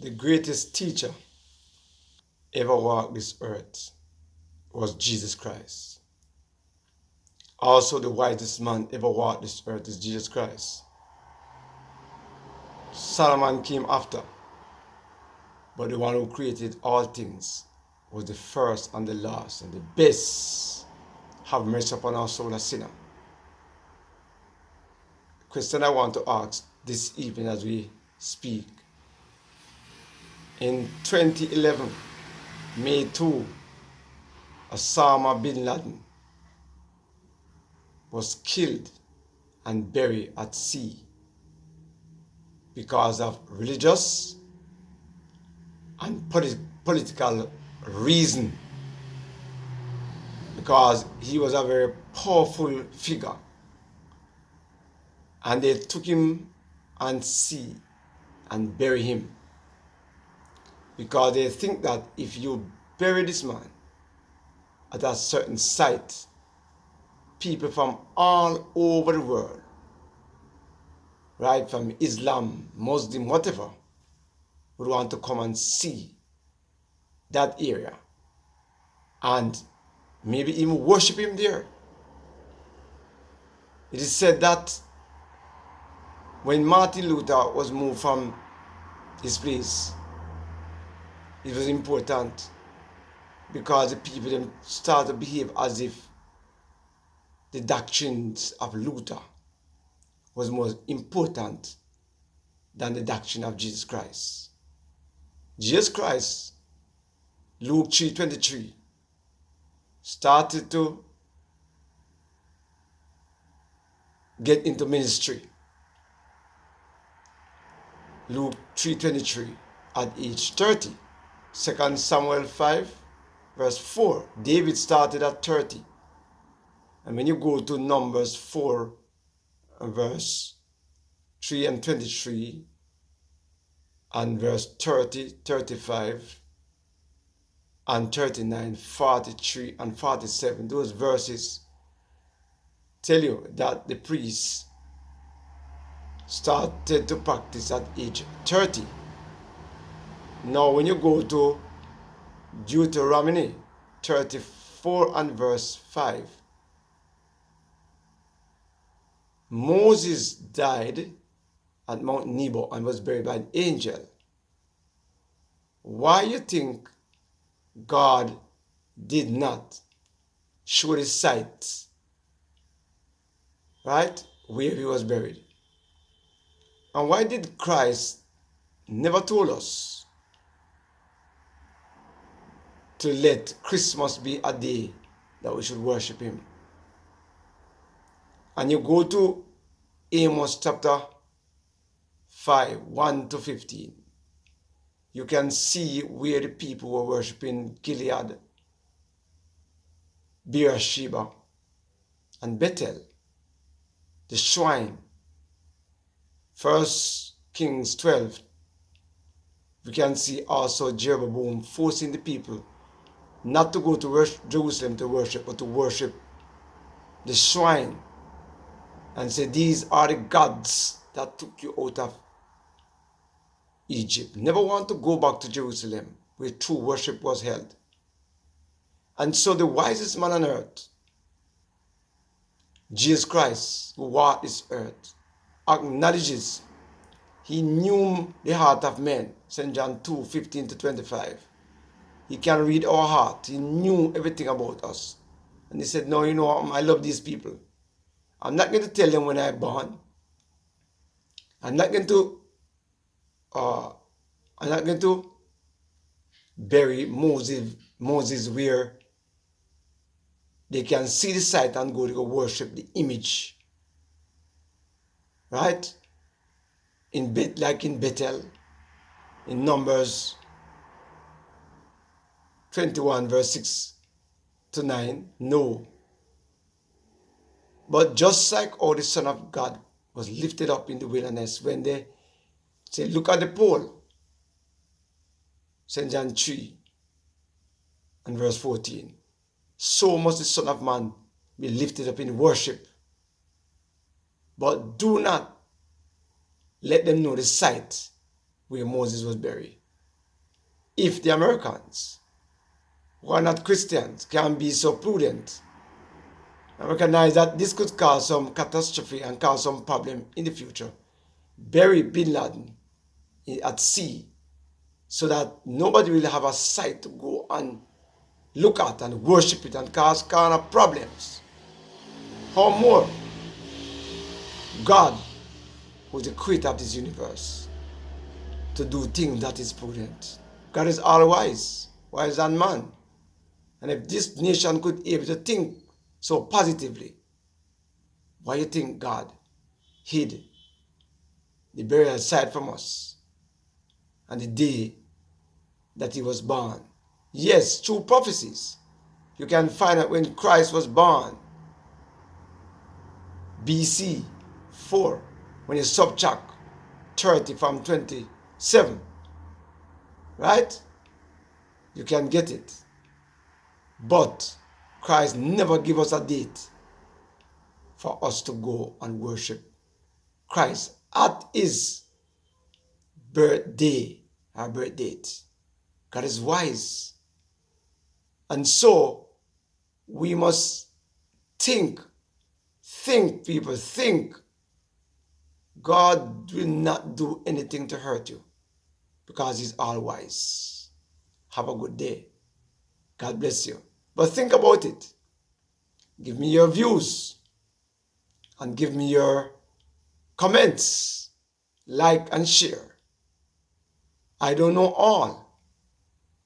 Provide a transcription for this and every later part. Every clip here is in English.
The greatest teacher ever walked this earth was Jesus Christ. Also, the wisest man ever walked this earth is Jesus Christ. Solomon came after, but the one who created all things was the first and the last and the best. Have mercy upon our soul, a sinner. The question I want to ask this evening as we speak. In 2011, May 2, Osama bin Laden was killed and buried at sea because of religious and political reason, because he was a very powerful figure, and they took him and sea and bury him because they think that if you bury this man at a certain site, people from all over the world, right from Islam, Muslim, whatever, would want to come and see that area and maybe even worship him there. It is said that when Martin Luther was moved from his place, it was important because the people then started to behave as if the doctrines of Luther was more important than the doctrine of Jesus Christ. Jesus Christ, Luke 3:23, started to get into ministry. Luke 3:23 at age 30. 2 Samuel 5 verse 4. David started at 30. And when you go to Numbers 4 verse 3 and 23 and verse 30, 35 and 39, 43 and 47, those verses tell you that the priests started to practice at age 30. Now when you go to Deuteronomy 34 and verse 5, Moses died at Mount Nebo and was buried by an angel. Why you think God did not show the site, right, where he was buried? And why did Christ never told us to let Christmas be a day that we should worship him? And you go to Amos chapter 5, 1 to 15. You can see where the people were worshiping Gilead, Beersheba, and Bethel, the shrine. 1 Kings 12. We can see also Jeroboam forcing the people not to go to Jerusalem to worship, but to worship the shrine, and say, these are the gods that took you out of Egypt. Never want to go back to Jerusalem where true worship was held. And so the wisest man on earth, Jesus Christ, who walked this earth, acknowledges he knew the heart of men. St. John 2, 15 to 25. He can read our heart. He knew everything about us. And he said, no, you know, I love these people. I'm not going to tell them when I'm born. I'm not going to bury Moses where they can see the site and go to go worship the image. Right? Like in Bethel, in Numbers 21 verse 6 to 9. No. But just like how the Son of God was lifted up in the wilderness when they say, look at the pole. St. John 3 and verse 14. So must the Son of Man be lifted up in worship. But do not let them know the site where Moses was buried. if the Americans, who are not Christians, can be so prudent and recognize that this could cause some catastrophe and cause some problem in the future, bury Bin Laden at sea so that nobody will have a site to go and look at and worship it and cause kind of problems. How more God, who is the creator of this universe, to do things that is prudent. God is all wise, wise than man. And if this nation could be able to think so positively, why do you think God hid the burial site from us and the day that he was born? Yes, through prophecies. You can find out when Christ was born, BC 4, when you subtract 30 from 27, right? You can get it. But Christ never gave us a date for us to go and worship Christ at his birthday or birth date. God is wise. And so we must think, people, think. God will not do anything to hurt you because he's all wise. Have a good day. God bless you. But think about it. Give me your views and give me your comments. Like and share. I don't know all,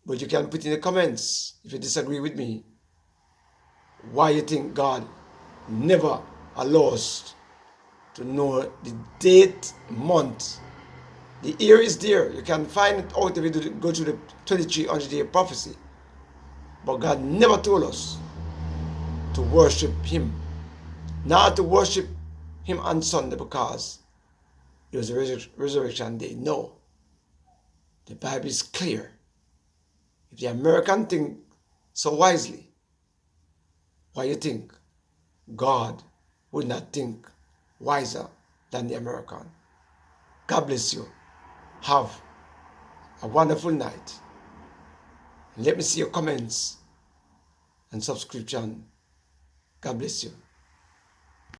but you can put in the comments if you disagree with me why you think God never allows us to know the date, month. The year is there. You can find it out if you go through the 2300-day prophecy. But God never told us to worship him. Not to worship him on Sunday because it was a resurrection day. No. The Bible is clear. If the American think so wisely, why you think God would not think wiser than the American? God bless you. Have a wonderful night. Let me see your comments and subscription. God bless you.